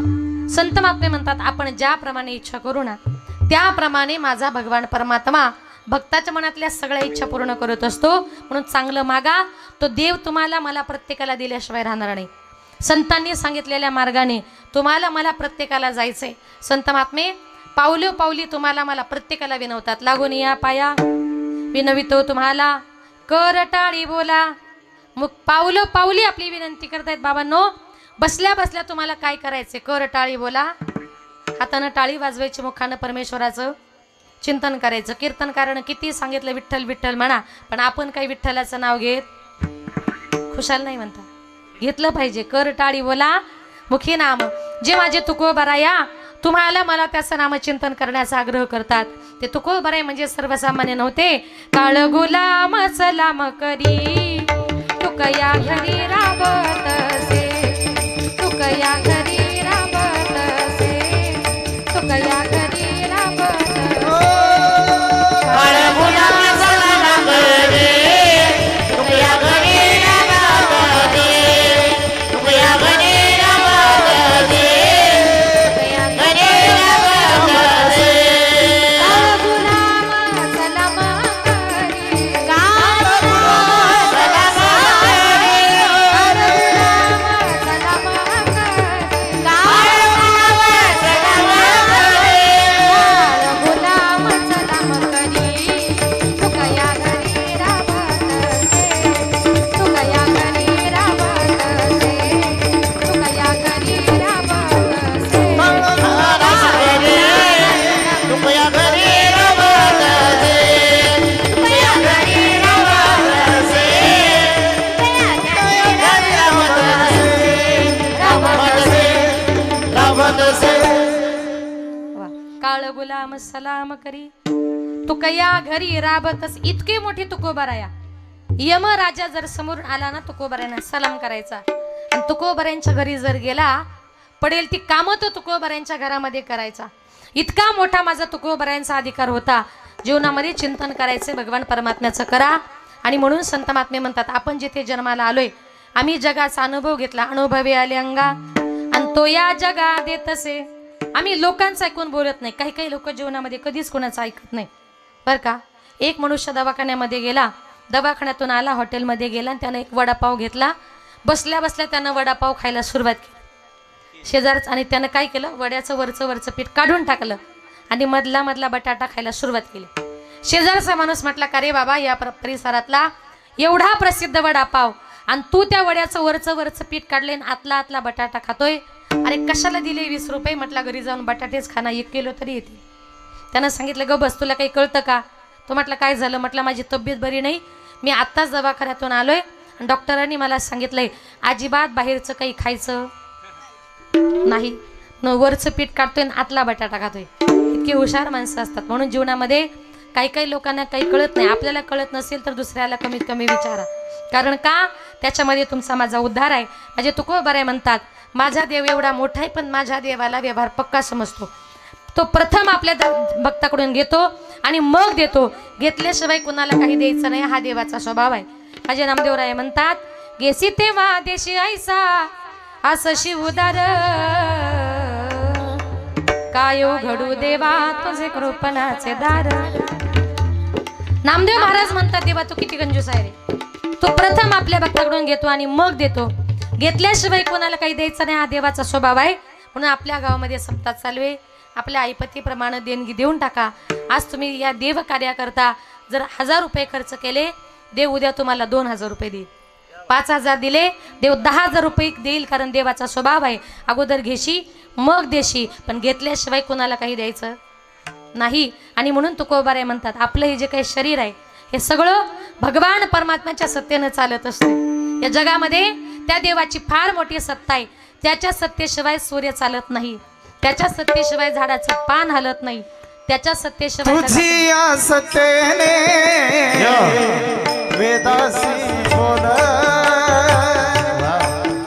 संत महात्मे म्हणतात आपण ज्याप्रमाणे इच्छा करू ना त्याप्रमाणे माझा भगवान परमात्मा भक्ताच्या मनातल्या सगळ्या इच्छा पूर्ण करत असतो. म्हणून चांगलं मागा, तो देव तुम्हाला मला प्रत्येकाला दिल्याशिवाय राहणार नाही. संतांनी सांगितलेल्या मार्गाने तुम्हाला मला प्रत्येकाला जायचंय. संत महात्मे पावलो पावली तुम्हाला मला प्रत्येकाला विनवतात. लागून या पाया विनवितो तुम्हाला, कर टाळी बोला. मग पावलो पावली आपली विनंती करतायत बाबांनो. बसल्या बसल्या तुम्हाला काय करायचे, कर टाळी बोला. हातानं टाळी वाजवायची, मुखानं परमेश्वराचं चिंतन करायचं. कीर्तनकारानं किती सांगितलं विठ्ठल विठ्ठल म्हणा, पण आपण काही विठ्ठलाचं नाव घेत खुशाल नाही म्हणता. घेतलं पाहिजे. कर टाळी बोला मुखी नाम. जे माझे तुकोबाराया तुम्हाला मला त्याचं नामचिंतन करण्याचा आग्रह करतात ते तुकोबाराय म्हणजे सर्वसामान्य नव्हते. काळ गुलाम सलाम करी तुकया घरी राबतसे, तुकया घरी राबतसे, तुकया घरी राबतसे. गुलाम सलाम करी तुकया घरी राबतस. इतके मोठे तुकोबाराया. यम राजा जर समोर आला ना तुकोबारायांना सलाम करायचा. आणि तुकोबारायांच्या घरी जर गेला पडेल ती कामं तो तुकोबारायांच्या घरामध्ये करायचा. इतका मोठा माझा तुकोबारायांचा अधिकार होता. जीवनामध्ये चिंतन करायचे भगवान परमात्म्याचं करा. आणि म्हणून संत महात्मे म्हणतात आपण जिथे जन्माला आलोय आम्ही जगाचा अनुभव घेतला. अनुभवे आले अंगा आणि तो या जगा देतसे. आम्ही लोकांचं ऐकून बोलत नाही. काही काही लोक जीवनामध्ये कधीच कोणाचं ऐकत नाही बरं का. एक मनुष्य दवाखान्यामध्ये गेला, दवाखान्यातून आला, हॉटेलमध्ये गेला आणि त्यानं एक वडापाव घेतला. बसल्या बसल्या त्यानं वडापाव खायला सुरुवात केली. शेजारच आणि त्यानं काय केलं, वड्याचं वरचं पीठ काढून टाकलं आणि मधला बटाटा खायला सुरुवात केली. शेजारचा माणूस म्हटला का रे बाबा या परिसरातला एवढा प्रसिद्ध वडापाव आणि तू त्या वड्याचं वरचं पीठ काढले आणि आतला बटाटा खातोय. अरे कशाला दिले 20 रुपये. म्हटला घरी जाऊन बटाटेच खाना 1 किलो तरी येते. त्यानं सांगितलं ग बस तुला काही कळतं का. तो म्हटलं काय झालं. म्हटलं माझी तब्येत बरी नाही, मी आत्ताच दवाखान्यातून आलोय आणि डॉक्टरांनी मला सांगितलंय अजिबात बाहेरचं काही खायचं नाही. वरचं पीठ काढतोय आणि आतला बटाटा खातोय. इतकी हुशार माणसं असतात. म्हणून जीवनामध्ये काही लोकांना काही कळत नाही. आपल्याला कळत नसेल तर दुसऱ्याला कमीत कमी विचारा. कारण का त्याच्यामध्ये तुमचा माझा उद्धार आहे. माझे तुकोबाराय म्हणतात माझा देव एवढा मोठा आहे पण माझ्या देवाला व्यवहार पक्का समजतो. तो प्रथम आपल्या भक्ताकडून घेतो आणि मग देतो. घेतल्याशिवाय कुणाला काही द्यायचं नाही, हा देवाचा स्वभाव आहे. माझे नामदेवराय म्हणतात, गेसी तेव्हा देशी ऐसा असं शिवदार, काय घडू देवा तुझे कृपणाचे दार. नामदेव महाराज म्हणतात, देवा तू किती कंजूस आहे रे, तो प्रथम आपल्या भक्ताकडून घेतो आणि मग देतो. घेतल्याशिवाय कोणाला काही द्यायचं नाही, हा देवाचा स्वभाव आहे. म्हणून आपल्या गावामध्ये सप्ताह चालू आहे. आपल्या आईपतीप्रमाणे देणगी देऊन टाका. आज तुम्ही या देव कार्याकरता जर 1000 रुपये खर्च केले, देव उद्या तुम्हाला 2000 रुपये देईल. 5000 दिले, देव 10000 रुपये देईल. कारण देवाचा स्वभाव आहे, अगोदर घेशी मग देशी, पण घेतल्याशिवाय कोणाला काही द्यायचं नाही. आणि म्हणून तुकोबाराय म्हणतात, आपलं हे जे काही शरीर आहे हे सगळं भगवान परमात्म्याच्या सत्तेनं चालत असते. या जगामध्ये त्या देवाची फार मोठी सत्ता आहे. त्याच्या सत्तेशिवाय सूर्य चालत नाही, त्याच्या सत्तेशिवाय झाडाचं पान हलत नाही, त्याच्या सत्तेशिवाय
तुझी या सत्तेने वेदासी बोल,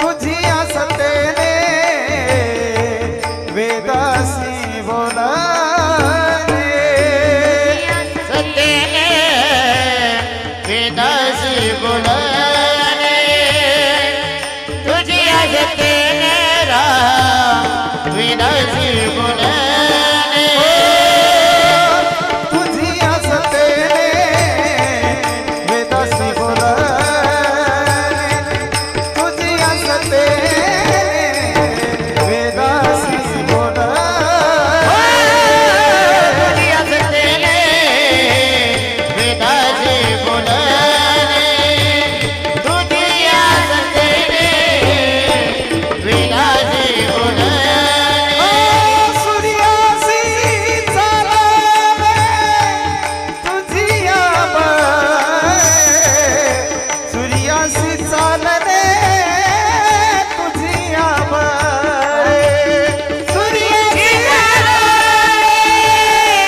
तुझी या सत्तेने वेदासी बोल,
सत्तेने वेदासी बोलणे, तुझी सत्तेने वेदासी बोलणे,
तुझी या सत्तेने वेदासी बोल, तुझी या सत्तेने वेदासी बोल,
तुझी सत्तेने वेदासी बोलणे, तुझी सत्तेने वेदासी बोलणे.
सूर्यासी चालवे तुझी या बळे, सूर्यासी चालणे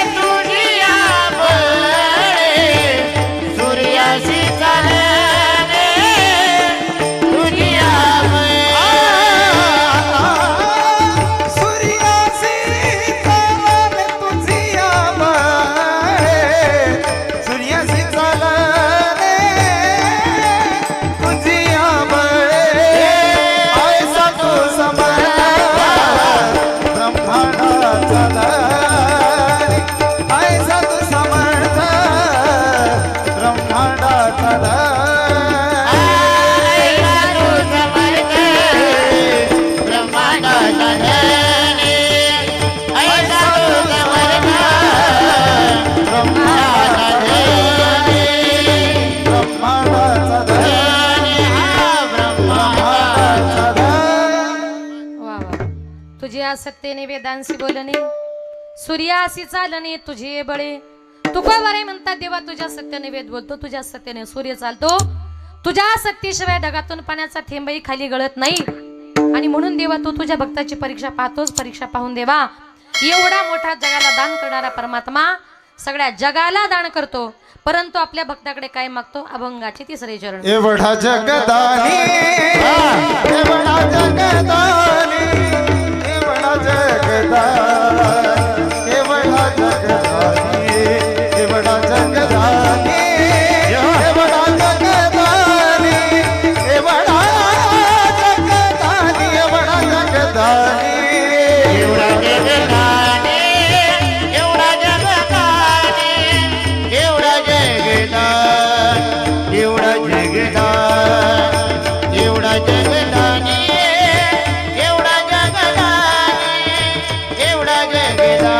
तुझी या बळे, सूर्यासी
सूर्याशी चालणे तुझी
सूर्यासी चालणे तुझी या बळे, सूर्यासी चालणे तुझी या बळे, ऐसा तू समर्थ ब्रह्मांडाचा धारी, ऐसा तू समर्थ ब्रह्मांडाचा धारी. ब्रह्मांडाचा धारी, ब्रह्मांडाचा धारी.
वा वा. तुझ्या सत्तेने वेदांशी बोलणे, सूर्यासी चालणे तुझे बळे. तुकोबाराय म्हणतात, देवा तुझ्या सत्तेने वेद बोलतो, तुझ्या सत्तेने सूर्य चालतो, तुझ्या सत्तेशिवाय ढगातून पाण्याचा थेंबही खाली गळत नाही. आणि म्हणून देवा तू तुझ्या भक्ताची परीक्षा पाहतोस. परीक्षा पाहून देवा, एवढा मोठा जगाला दान करणारा परमात्मा सगळ्या जगाला दान करतो, परंतु आपल्या भक्ताकडे काय मागतो? अभंगाचे 3रे चरण.
एवढा जगदानी, एवढा जगदानी, एवढा जगदानी, एवढा जगदानी, एवढा जगदानी, एवढा जगदानी, एवढा जगदानी, एवढा जगदानी.
एवढा जगदाने, एवढा जगदाने, एवढा जगदान, एवढा जगदान, एवढा जगदाने, एवढा जगदाने, एवढा जगदान.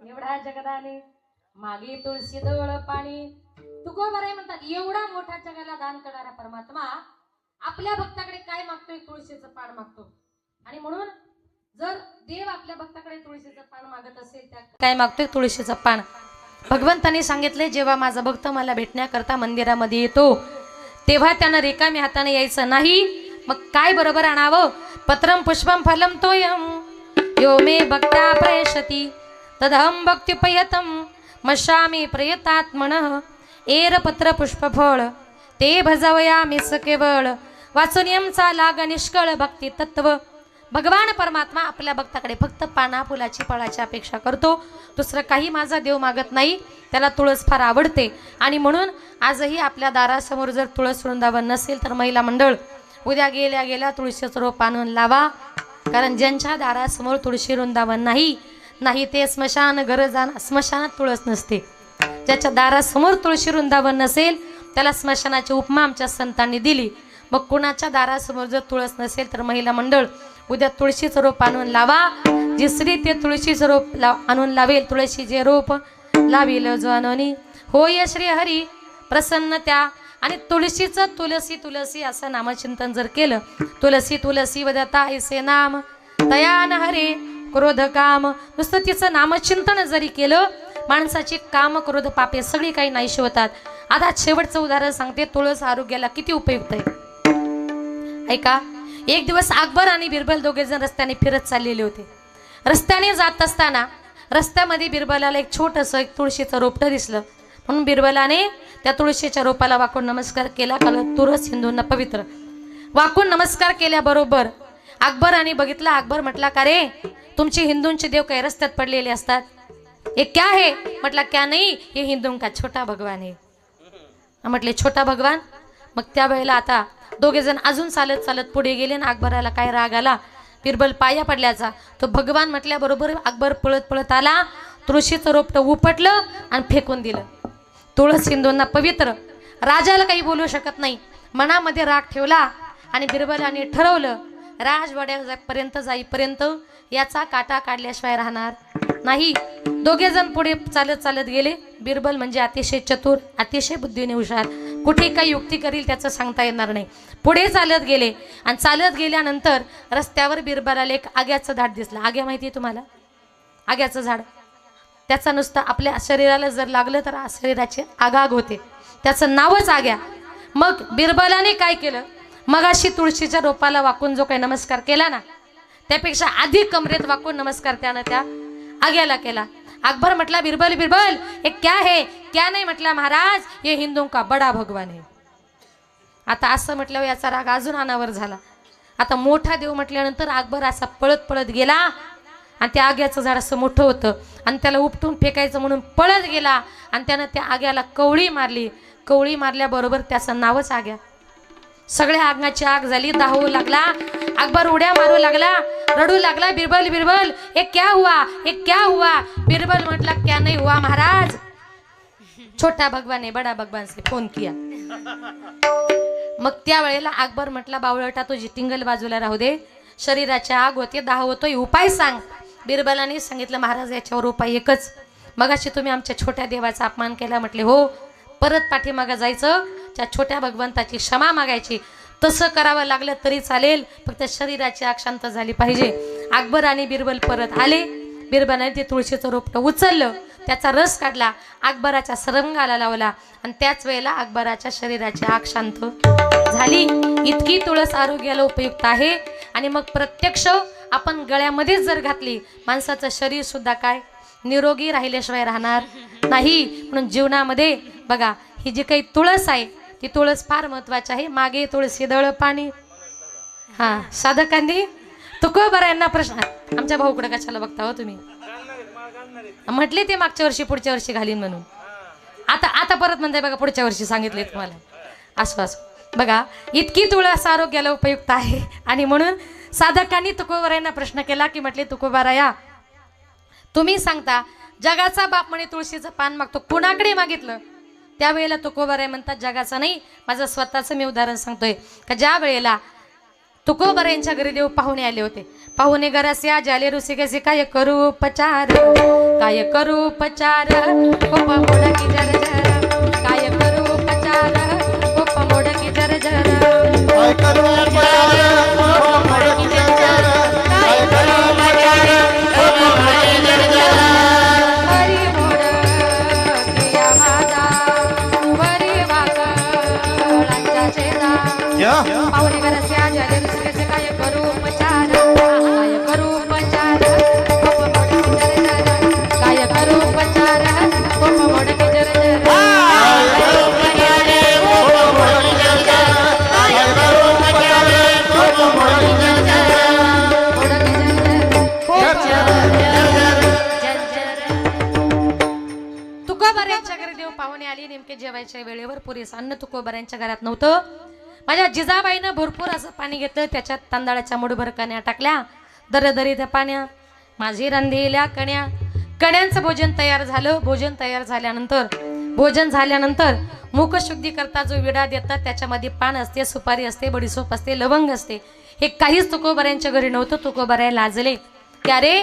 एवढा जगदाने मागे तुळशी जवळ पाणी तुकोबाराय म्हणतात एवढा मोठा जगाला दान करणारा परमात्मा आपल्या भक्ताकडे काय मागतोय? तुळशीचं पान मागतो. आणि म्हणून जर देव आपल्या भक्ताकडे तुळशीचं पान मागत असेल त्या काय मागतोय? तुळशीचं पान. भगवंतांनी सांगितले जेव्हा माझा भक्त मला भेटण्याकरता मंदिरामध्ये येतो तेव्हा त्यानं रिकामी हाताने यायचं नाही. मग काय बरोबर आणावं? पत्रम पुष्पम फलम तोयम यो मे भक्ता प्रयशती तदहं भक्त्युपयतम मशामी प्रयतात्मनः एर पत्र पुष्पफळ ते भजवयामी स केवळ वाचुनियमचा लाग निष्कळ भक्ती तत्व. भगवान परमात्मा आपल्या भक्ताकडे फक्त पाना फुलाची फळाची अपेक्षा करतो. दुसरं काही माझा देव मागत नाही. त्याला तुळस फार आवडते. आणि म्हणून आजही आपल्या दारासमोर जर तुळस वृंदावन नसेल तर महिला मंडळ उद्या गेल्या गेल्या तुळशीचं रोप आणून लावा. कारण ज्यांच्या दारासमोर तुळशी वृंदावन नाही ते स्मशान गरजाना स्मशानात तुळस नसते. ज्याच्या दारासमोर तुळशी वृंदावन नसेल त्याला स्मशानाची उपमा आमच्या संतांनी दिली. मग कुणाच्या दारासमोर जर तुळस नसेल तर महिला मंडळ उद्या तुळशीचं रोप आणून लावा. जी स्त्री ते तुळशीचं रोप आणून लावेल तुळशीचे रोप लावेल जो अनोनी होय श्री हरी प्रसन्न त्या. आणि तुळशीचं तुलसी तुलसी असं नामचिंतन जर केलं तुलसी तुलसी वदता ऐसे नाम तयान हरे क्रोध काम नुसतं तिचं नामचिंतन जरी केलं माणसाची काम क्रोध पापे सगळी काही नाहीशी होतात. आता शेवटचं उदाहरण सांगते. तुळस आरोग्याला किती उपयुक्त आहे ऐका. एक दिवस अकबर आणि बिरबल दोघे जण रस्त्याने फिरत चाललेले होते. रस्त्याने जात असताना रस्त्यामध्ये बिरबलाला एक छोटंसं एक तुळशीचं रोपटं दिसलं. म्हणून बिरबलाने त्या तुळशीच्या रोपाला वाकून नमस्कार केला. कारण तुळस हिंदूंना पवित्र. वाकून नमस्कार केल्याबरोबर अकबराने बघितलं. अकबर म्हटला का रे तुमचे हिंदूंचे देव काही रस्त्यात पडलेले असतात? ये क्या है? म्हटला क्या नहीं ये हिंदू का छोटा भगवान है. म्हटले छोटा भगवान. मग त्यावेळेला आता दोघे जण अजून चालत चालत पुढे गेले ना अकबराला काय राग आला बिरबल पाया पडल्याचा. तो भगवान म्हटल्याबरोबर अकबर पळत पळत आला. तुळशीचं रोपटं उपटलं आणि फेकून दिलं. तुळस हिंदूंना पवित्र. राजाला काही बोलू शकत नाही. मनामध्ये राग ठेवला आणि बिरबलाने ठरवलं राजवाड्यापर्यंत जाईपर्यंत याचा काटा काढल्याशिवाय राहणार नाही. दोघे जण पुढे चालत चालत गेले. बिरबल म्हणजे अतिशय चतुर अतिशय बुद्धीने हुशार. कुठे काही युक्ती करील त्याचं सांगता येणार नाही. पुढे चालत गेले आणि चालत गेल्यानंतर रस्त्यावर बिरबलाला एक आग्याचं झाड दिसलं. आग्या माहिती आहे तुम्हाला? आग्याचं झाड त्याचा नुसतं आपल्या शरीराला जर लागलं तर शरीराचे आगाग होते. त्याचं नावच आग्या. मग बिरबलाने काय केलं? मगाशी तुळशीच्या रोपाला वाकून जो काही नमस्कार केला ना त्यापेक्षा अधिक कमरेत वाकून नमस्कार त्यानं त्या आग्याला केला. अकबर म्हटला बिरबल बिरबल ये क्या है? क्या नाही म्हटला महाराज ये हिंदू का बडा भगवान है. आता असं म्हटल्यावर याचा राग अजून अनावर झाला. आता मोठा देव म्हटल्यानंतर अकबर असा पळत पळत गेला आणि त्या आग्याचं झाड असं मोठं होतं आणि त्याला उपटून फेकायचं म्हणून पळत गेला आणि त्यानं त्या आग्याला कवळी मारली. कवळी मारल्याबरोबर त्याचं नावच आग्या. सगळ्या आगाची आग झाली. धावू लागला. अकबर उड्या मारू लागला. रडू लागला बिरबल बिरबल ये क्या हुआ ये क्या हुआ? बिरबल म्हटला क्या नहीं हुआ महाराज छोटा भगवान ने बड़ा भगवान से फोन किया. मग त्या वेळेला अकबर म्हटला बावळटा तुझी टिंगल बाजूला राहू दे. शरीराची आग होते दाह होतोय उपाय सांग. बिरबलाने सांगितलं महाराज याच्यावर उपाय एकच. मगाशी तुम्ही आमच्या छोट्या देवाचा अपमान केला. म्हटले हो. परत पाठीमागं जायचं त्या छोट्या भगवंताची क्षमा मागायची. तसं करावं लागलं तरी चालेल फक्त शरीराची आग शांत झाली पाहिजे. अकबर आणि बिरबल परत आले. बिरबलाने ते तुळशीचं रोपटं उचललं. त्याचा रस काढला. अकबराच्या सरंगाला लावला आणि त्याच वेळेला अकबराच्या शरीराची आग शांत झाली. इतकी तुळस आरोग्याला उपयुक्त आहे. आणि मग प्रत्यक्ष आपण गळ्यामध्येच जर घातली माणसाचं शरीर सुद्धा काय निरोगी राहिल्याशिवाय राहणार नाही. म्हणून जीवनामध्ये बघा ही जी काही तुळस आहे ती तुळस फार महत्वाची आहे. मागे तुळशी दळ पाणी. हा साधकांनी तुकोबारायांना प्रश्न आमच्या भाऊकडे कशाला बघता हो तुम्ही? म्हटले ते मागच्या वर्षी पुढच्या वर्षी घालीन म्हणून. आता परत म्हणताय बघा पुढच्या वर्षी सांगितले तुम्हाला. आश्वास बघा इतकी तुळस आरोग्याला उपयुक्त आहे. आणि म्हणून साधकांनी तुकोबारायांना प्रश्न केला की म्हटले तुकोबाराया तुम्ही सांगता जगाचा बाप म्हणे तुळशीचं पान मागतो कुणाकडे मागितलं? त्यावेळेला तुकोबाराय म्हणतात जगाचं नाही माझं स्वतःचं मी उदाहरण सांगतोय. का ज्या वेळेला तुकोबर यांच्या घरी देव पाहुणे आले होते. पाहुणे घरास्या जाले रुसी कसे काय करू उपचार, काय करू उपचार कोप मोडकी जर जर, काय करू उपचार कोप मोडकी जर जर.
काय करू उपचार कोप मोडकी जर जर, काय करू उपचार कोप मोडकी जर जर.
हरी मोडकिया माझा वरी वाकळांच्या शेजा.
या
पाहुणे घरास्या जाले रुसी कसे काय करू उपचार, काय करू उपचार कोप मोडकी जर जर, काय करू उपचार कोप मोडकी जर जर. तुकोबाऱ्यांच्या घरी देव पाहुणे आली. नेमके जेवायच्या वेळेवर पुरेसं अन्न तुकोबाऱ्यांच्या घरात नव्हतं. माझ्या जिजाबाईनं भरपूर असं पाणी घेतलं, त्याच्यात तांदळाच्या मुठभर कण्या टाकल्या, दरदरी त्या पाण्या माझी रांधलेल्या कण्या. कण्यांचं भोजन तयार झालं. भोजन झाल्यानंतर मुखशुद्धी करता जो विडा देतात त्याच्यामध्ये पान असते, सुपारी असते, बडीसोप असते, लवंग असते. हे काहीच तुकोबाऱ्यांच्या घरी नव्हतं. तुकोबाऱ्या लाजले की अरे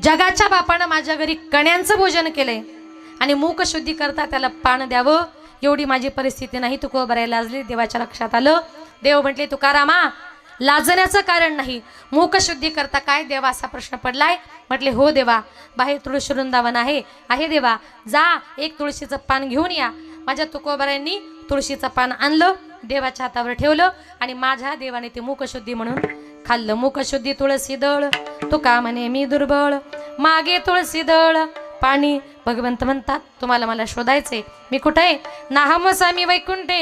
जगाच्या बापानं माझ्या घरी कण्यांचं भोजन केलंय आणि मुखशुद्धी करता त्याला पान द्यावं एवढी माझी परिस्थिती नाही. तुकोबाऱ्या लाजली. देवाच्या लक्षात आलं. देव म्हटले तुकारामा लाजण्याचं कारण नाही, मुखशुद्धी करता काय देवा असा प्रश्न पडलाय. म्हटले हो देवा, बाहेर तुळशी वृंदावन आहे देवा, जा एक तुळशीचं पान घेऊन या. माझ्या तुकोबाऱ्यांनी तुळशीचं पान आणलं, देवाच्या हातावर ठेवलं आणि माझ्या देवाने ते मुखशुद्धी म्हणून खाल्लं. मुखशुद्धी तुळशी दळ, तुका म्हणे मी दुर्बळ, मागे तुळशी दळ पाणी. भगवंत म्हणतात तुम्हाला मला शोधायचे, मी कुठे आहे? नाहमसामी वैकुंठे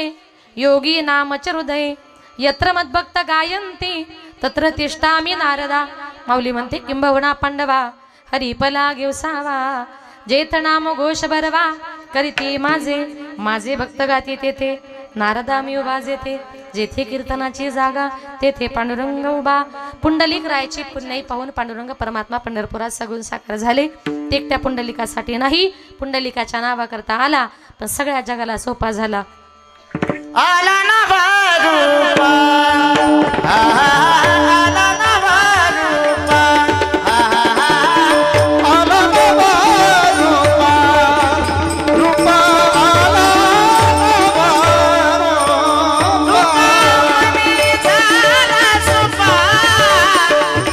योगी नामच हृदय, यत्र मद्भक्त गायंती तत्र तिष्ठामी नारदा. माऊली म्हणते किंबहुना पांडवा हरिपला घेवसावा, जेथ नाम घोष बरवा करीती माझे भक्त गाती तेथे नारदा मी उभा जेथे, जेथे कीर्तनाची जागा तेथे पांडुरंग उभा. पुंडलिक रायची पुण्याई पाहून पांडुरंग परमात्मा पंढरपुरात सगुण साकार झाले. ते एकट्या पुंडलिकासाठी नाही, पुंडलिकाच्या नावाकरता आला पण सगळ्या जगाला सोपा झाला.
आला ना बारूपा, आला ना बारूपा,
आला बाबा रूपा, रूपा आला बाबा रूपा.
तुकामणी झाला सोपा,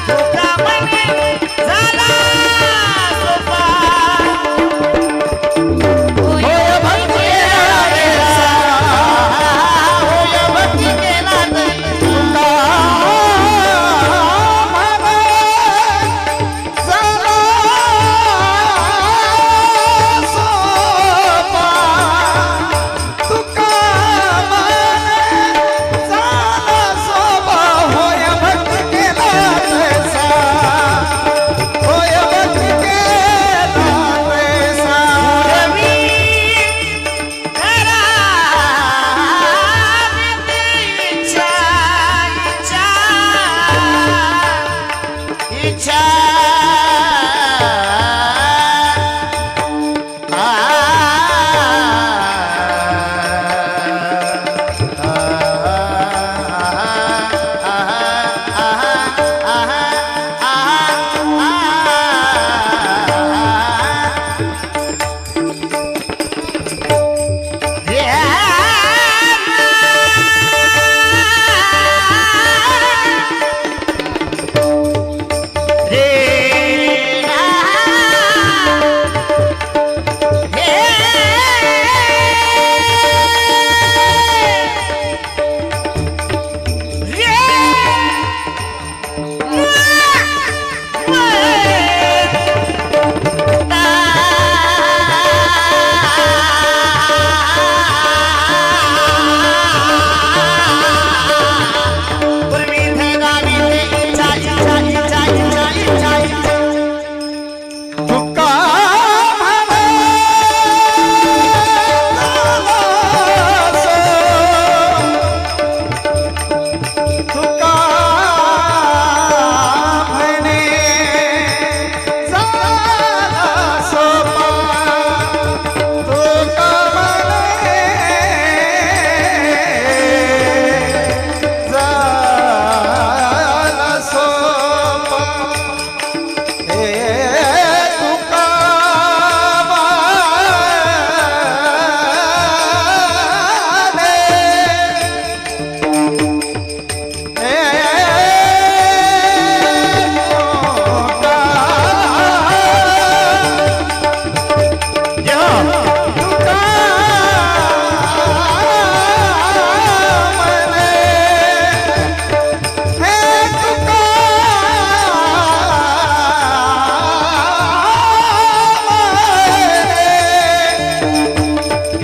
तुकामणी झाला सोपा.
होय भक्ती केला देसा, होय भक्ती केला देसा.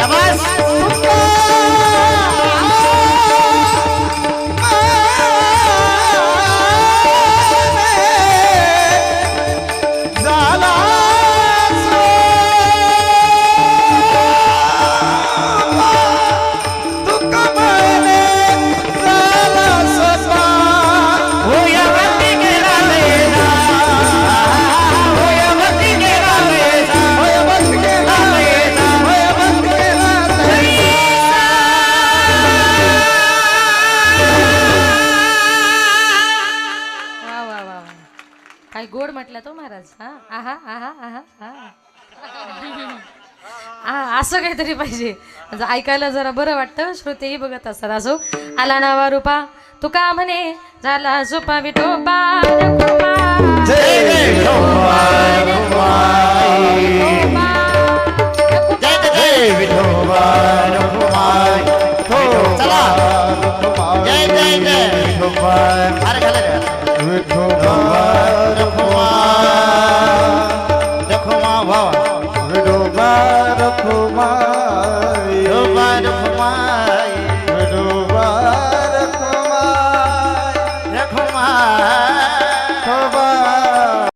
शाबास. झाला तुका म्हणे झाला सोपा.
होया वरती गेला वेला, होया वरती गेला वेला,
होय बस गेला वेला, होय बस गेला वेला.
वा वा वा वा. काय गोड म्हटलं तो महाराज. हा आहा आहा आहा आहा. हा असं काहीतरी पाहिजे म्हणजे ऐकायला जरा बरं वाटतं. श्रोतेही बघत असतात. असो आला नावा रूपा तुका म्हणे झाला सोपा विठोबा रखुमा.
जय विठोबा रखुमा.
विठोबा रखुमा.
जय विठोबा रखुमा. चला जय जय जय विठोबा. अरे घाला विठोबा रखुमा. रखुमा भावा विठोबा रखुमा. विठोबा रखुमा. विठोबा रखुमा. रखुमा